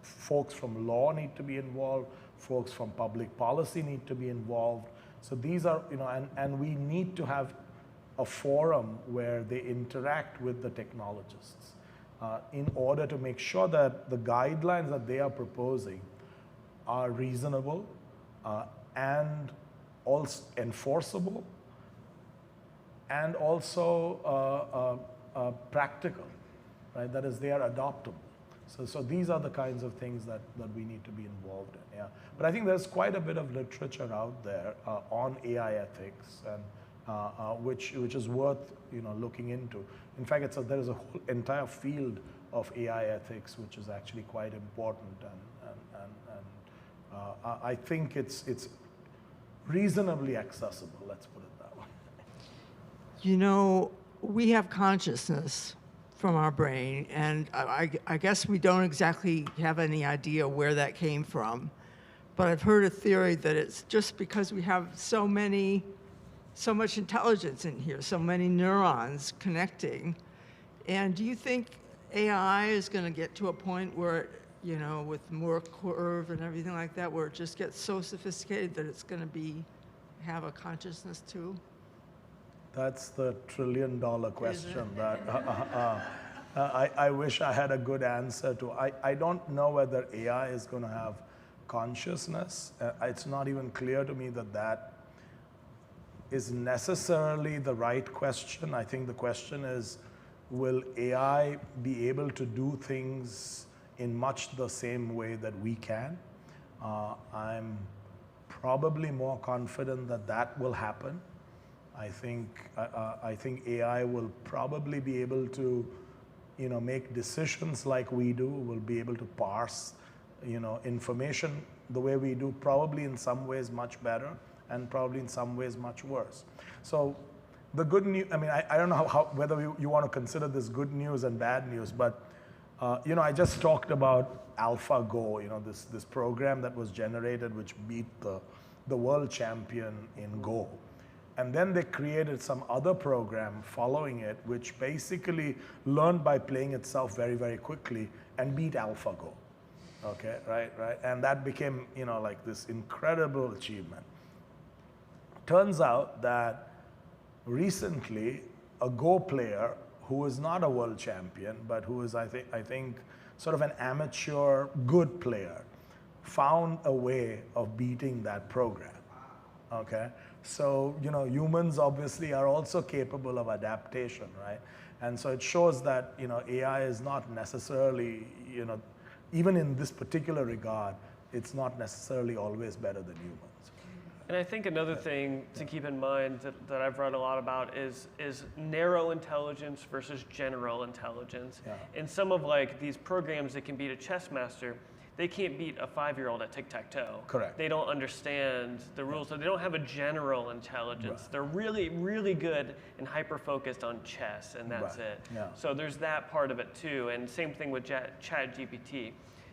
folks from law need to be involved, folks from public policy need to be involved. So these are and we need to have a forum where they interact with the technologists in order to make sure that the guidelines that they are proposing are reasonable and also enforceable and also practical, right? That is, they are adoptable. So these are the kinds of things that we need to be involved in. Yeah. But I think there's quite a bit of literature out there on AI ethics, and which is worth looking into. In fact, there is a whole entire field of AI ethics which is actually quite important, and I think it's reasonably accessible. Let's put it that way. We have consciousness from our brain, and I guess we don't exactly have any idea where that came from. But I've heard a theory that it's just because we have so much intelligence in here, so many neurons connecting. And do you think AI is going to get to a point where, with more curve and everything like that, where it just gets so sophisticated that it's going to have a consciousness too? That's the trillion-dollar question that I wish I had a good answer to. I don't know whether AI is going to have consciousness. It's not even clear to me that is necessarily the right question. I think the question is, will AI be able to do things in much the same way that we can? I'm probably more confident that will happen. I think AI will probably be able to, make decisions like we do. Will be able to parse, information the way we do. Probably in some ways much better, and probably in some ways much worse. So, the good news. I mean, I don't know whether you want to consider this good news and bad news, but I just talked about AlphaGo, this program that was generated which beat the world champion in Go. And then they created some other program following it, which basically learned by playing itself very, very quickly and beat AlphaGo. Okay, right. And that became, like this incredible achievement. Turns out that recently a Go player who is not a world champion, but who is, I think, sort of an amateur good player, found a way of beating that program. Okay, so humans obviously are also capable of adaptation, right? And so it shows that AI is not necessarily, even in this particular regard, it's not necessarily always better than humans. And I think another thing to keep in mind that I've read a lot about is narrow intelligence versus general intelligence. Yeah. In some of these programs that can beat a chess master, they can't beat a 5-year-old at tic-tac-toe. Correct. They don't understand the rules, so they don't have a general intelligence. Right. They're really, really good and hyper-focused on chess, and that's Right. it. Yeah. So there's that part of it too, and same thing with ChatGPT.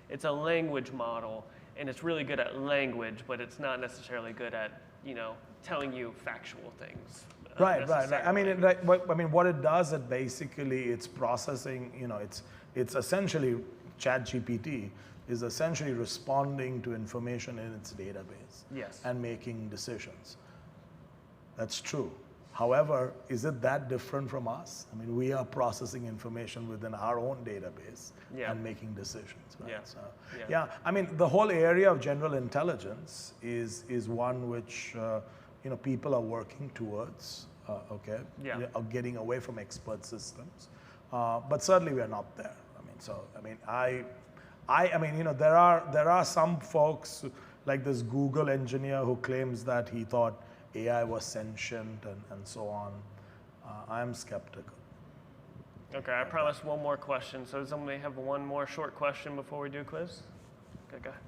It's a language model, and it's really good at language, but it's not necessarily good at, telling you factual things. Right. I mean, what it does, it's processing. It's essentially ChatGPT is essentially responding to information in its database. Yes. And making decisions. That's true. However, is it that different from us? I mean, we are processing information within our own database and making decisions. Right? Yeah. So, I mean, the whole area of general intelligence is one which people are working towards. Of getting away from expert systems, but certainly we are not there. There are some folks like this Google engineer who claims that he thought AI was sentient and so on. I am skeptical. Okay, I promise one more question. So does somebody have one more short question before we do a quiz? Okay, go ahead.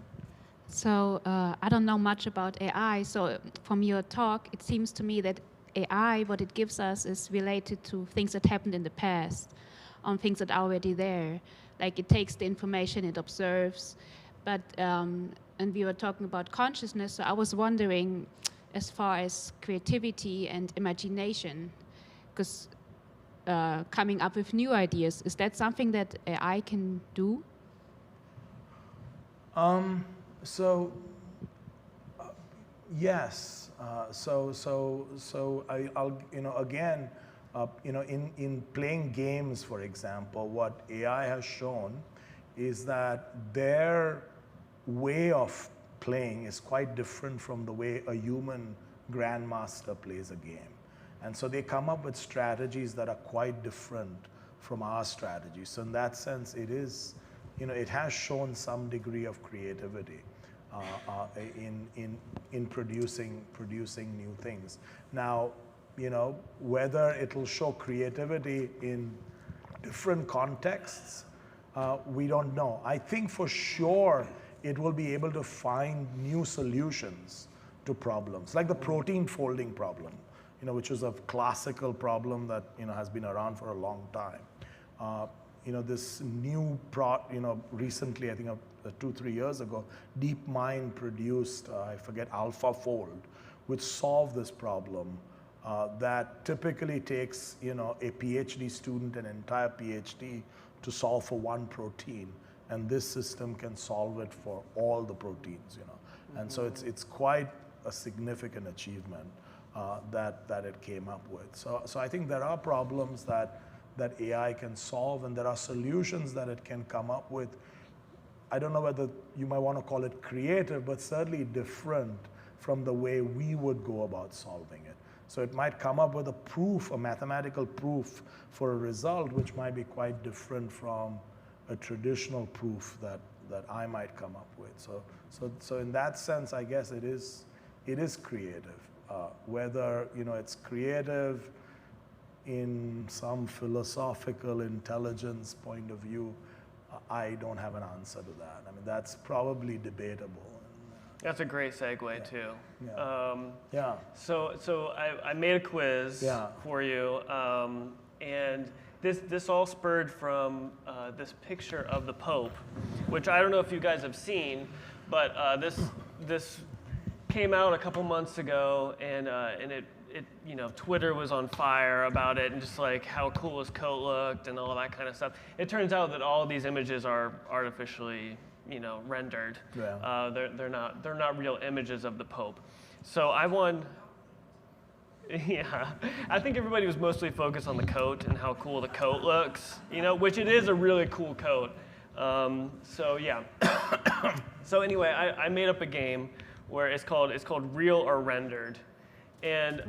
So I don't know much about AI. So from your talk, it seems to me that AI, what it gives us is related to things that happened in the past, on things that are already there. Like it takes the information, it observes. But, and we were talking about consciousness, so I was wondering as far as creativity and imagination, because coming up with new ideas, is that something that AI can do? Yes. I'll again, in playing games, for example, what AI has shown is that their way of playing is quite different from the way a human grandmaster plays a game. And so they come up with strategies that are quite different from our strategies. So in that sense, it is, it has shown some degree of creativity in producing new things. Now, whether it'll show creativity in different contexts, we don't know. I think for sure it will be able to find new solutions to problems, like the protein folding problem, which is a classical problem that has been around for a long time. This new recently, I think 2-3 years ago, DeepMind produced, I forget, AlphaFold, which solved this problem. That typically takes a PhD student an entire PhD to solve for one protein, and this system can solve it for all the proteins. And so it's quite a significant achievement that it came up with. So I think there are problems that AI can solve, and there are solutions that it can come up with. I don't know whether you might want to call it creative, but certainly different from the way we would go about solving it. So it might come up with a proof, a mathematical proof for a result, which might be quite different from a traditional proof that I might come up with. So in that sense, I guess it is creative. Whether it's creative in some philosophical intelligence point of view, I don't have an answer to that. I mean, that's probably debatable. That's a great segue too. Yeah. So I made a quiz for you, and This all spurred from this picture of the Pope, which I don't know if you guys have seen, but this came out a couple months ago, and it Twitter was on fire about it, and just like how cool his coat looked and all that kind of stuff. It turns out that all of these images are artificially, rendered. Yeah. They're not real images of the Pope. So I won. Yeah, I think everybody was mostly focused on the coat and how cool the coat looks, which it is a really cool coat. So yeah. So anyway, I made up a game where it's called Real or Rendered. And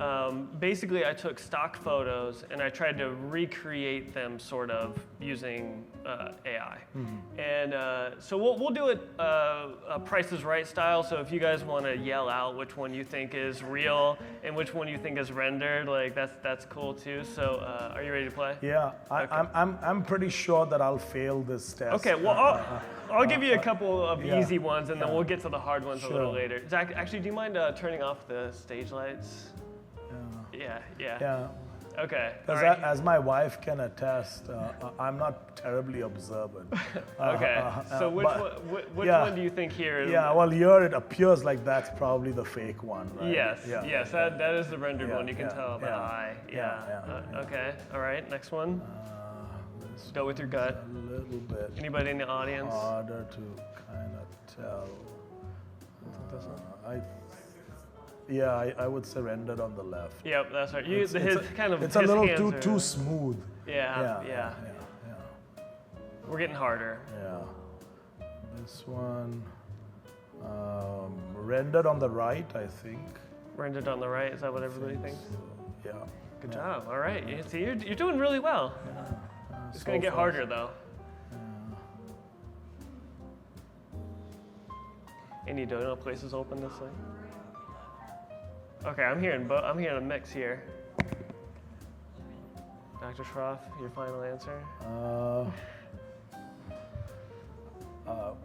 basically I took stock photos and I tried to recreate them sort of using AI. Mm-hmm. And so we'll do it Price is Right style. So if you guys want to yell out which one you think is real and which one you think is rendered, like that's cool too. So are you ready to play? Yeah, Okay. I'm pretty sure that I'll fail this test. Okay, well I'll give you a couple of yeah, easy ones, and then we'll get to the hard ones a little Sure. later. Zach, actually, do you mind turning off the stage lights? Yeah. Yeah. Okay. all Because right. as my wife can attest, I'm not terribly observant. Okay. So which yeah. one do you think here is? Yeah, well, here it appears like that's probably the fake one, right? Yes. Yeah. Yes. That is the rendered Yeah, one. You can yeah, tell the yeah, eye. yeah. Okay. All right. Next one. This Go with your one's gut. a little bit Anybody in the audience? harder to kind of tell. I would say rendered on the left. Yep, that's right. It's His a little hands are- too smooth. Yeah. We're getting harder. Yeah. This one, rendered on the right, I think. Rendered on the right. Is that what everybody thinks? Yeah. Good job. All right. See, you're doing really well. It's gonna get harder though. Any donut places open this thing? Okay, I'm hearing a mix here. Dr. Shroff, your final answer?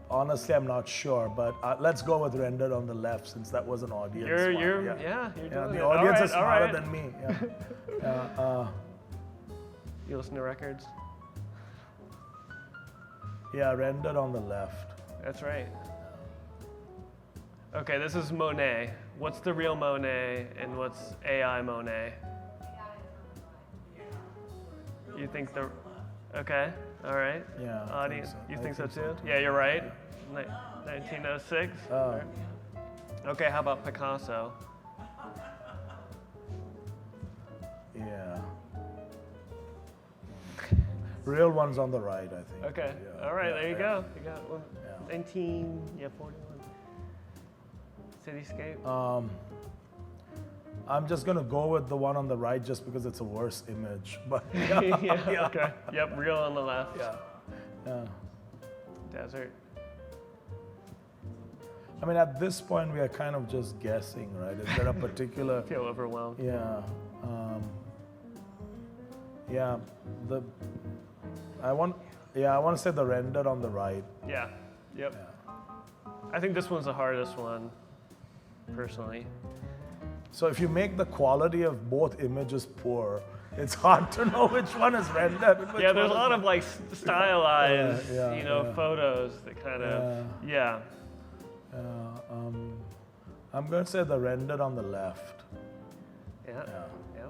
Honestly, I'm not sure, but let's go with rendered on the left since that was an audience. You're doing The it. audience is All smarter right. than me. You listen to records? Yeah, rendered on the left. That's right. Okay, this is Monet. What's the real Monet and what's AI Monet? You think okay, all right. Yeah. I Audience, think so. you I think so think too? Yeah, you're right. 1906. Okay, how about Picasso? Yeah. Real one's on the right, I think. Okay, Yeah, all right, yeah, there you yeah. go. You got one. Yeah. 41. Cityscape. I'm just gonna go with the one on the right just because it's a worse image. But yeah. Okay. Yep, real on the left. Yeah. Desert. I mean, at this point, we are kind of just guessing, right? Is there a particular? I feel overwhelmed. Yeah. I want to say the rendered on the right. Yeah. Yep. Yeah. I think this one's the hardest one, personally. So if you make the quality of both images poor, it's hard to know which one is rendered. And which Yeah, there's one a lot is of like stylized, yeah. photos that kind of, yeah. I'm going to say the rendered on the left. Yeah. Yeah.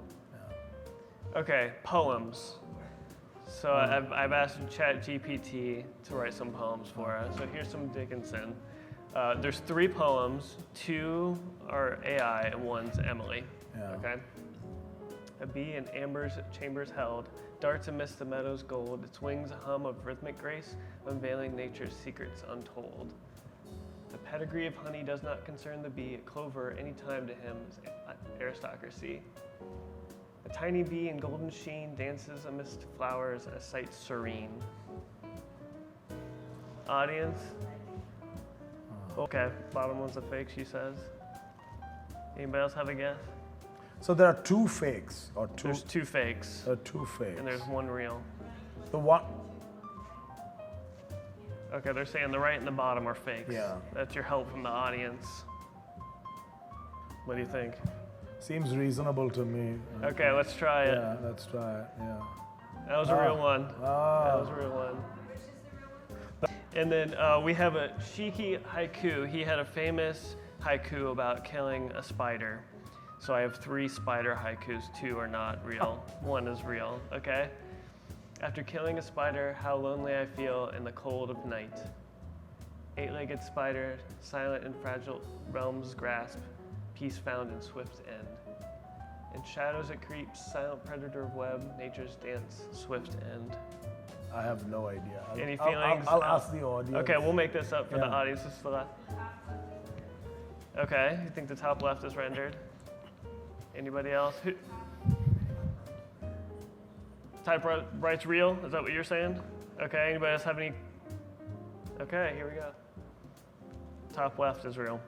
Okay, poems. So I've asked ChatGPT to write some poems for us. So here's some Dickinson. There's 3 poems, 2 are AI and 1's Emily. Yeah. Okay. A bee in amber's chambers held, darts amidst the meadow's gold, its wings a hum of rhythmic grace, unveiling nature's secrets untold. The pedigree of honey does not concern the bee, a clover any time to him is aristocracy. A tiny bee in golden sheen dances amidst flowers, a sight serene. Audience? Okay, bottom one's a fake, she says. Anybody else have a guess? So there are 2 fakes, or 2. There's 2 fakes, There are 2 fakes. and there's 1 real. The one. Okay, they're saying the right and the bottom are fakes. Yeah. That's your help from the audience. What do you think? Seems reasonable to me. Okay, let's try it. Yeah, let's try it. Yeah. That was a real one. That Oh. was a real one. And then we have a Shiki haiku. He had a famous haiku about killing a spider. So I have 3 spider haikus. 2 are not real. 1 is real, okay? After killing a spider, how lonely I feel in the cold of night. 8-legged spider, silent in fragile realms grasp, peace found in swift end. In shadows it creeps, silent predator of web, nature's dance, swift end. I have no idea. Any feelings? I'll ask the audience. Okay, we'll make this up for the Yeah. audience. This is the left. Okay, you think the top left is rendered? Anybody else? Typewrite's real? Is that what you're saying? Okay, anybody else have any? Okay, here we go. Top left is real.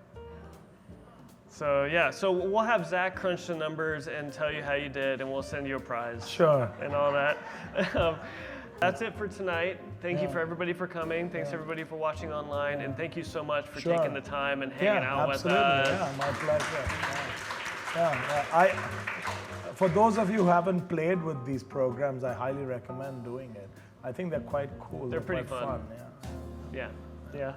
So yeah, so we'll have Zach crunch the numbers and tell you how you did, and we'll send you a prize. Sure. And all that. That's it for tonight. Thank you for everybody for coming. Thanks everybody for watching online, and thank you so much for Sure. taking the time and hanging out absolutely. with us. Yeah, my pleasure. Yeah. For those of you who haven't played with these programs, I highly recommend doing it. I think they're quite cool. They're pretty quite fun. Yeah. Yeah.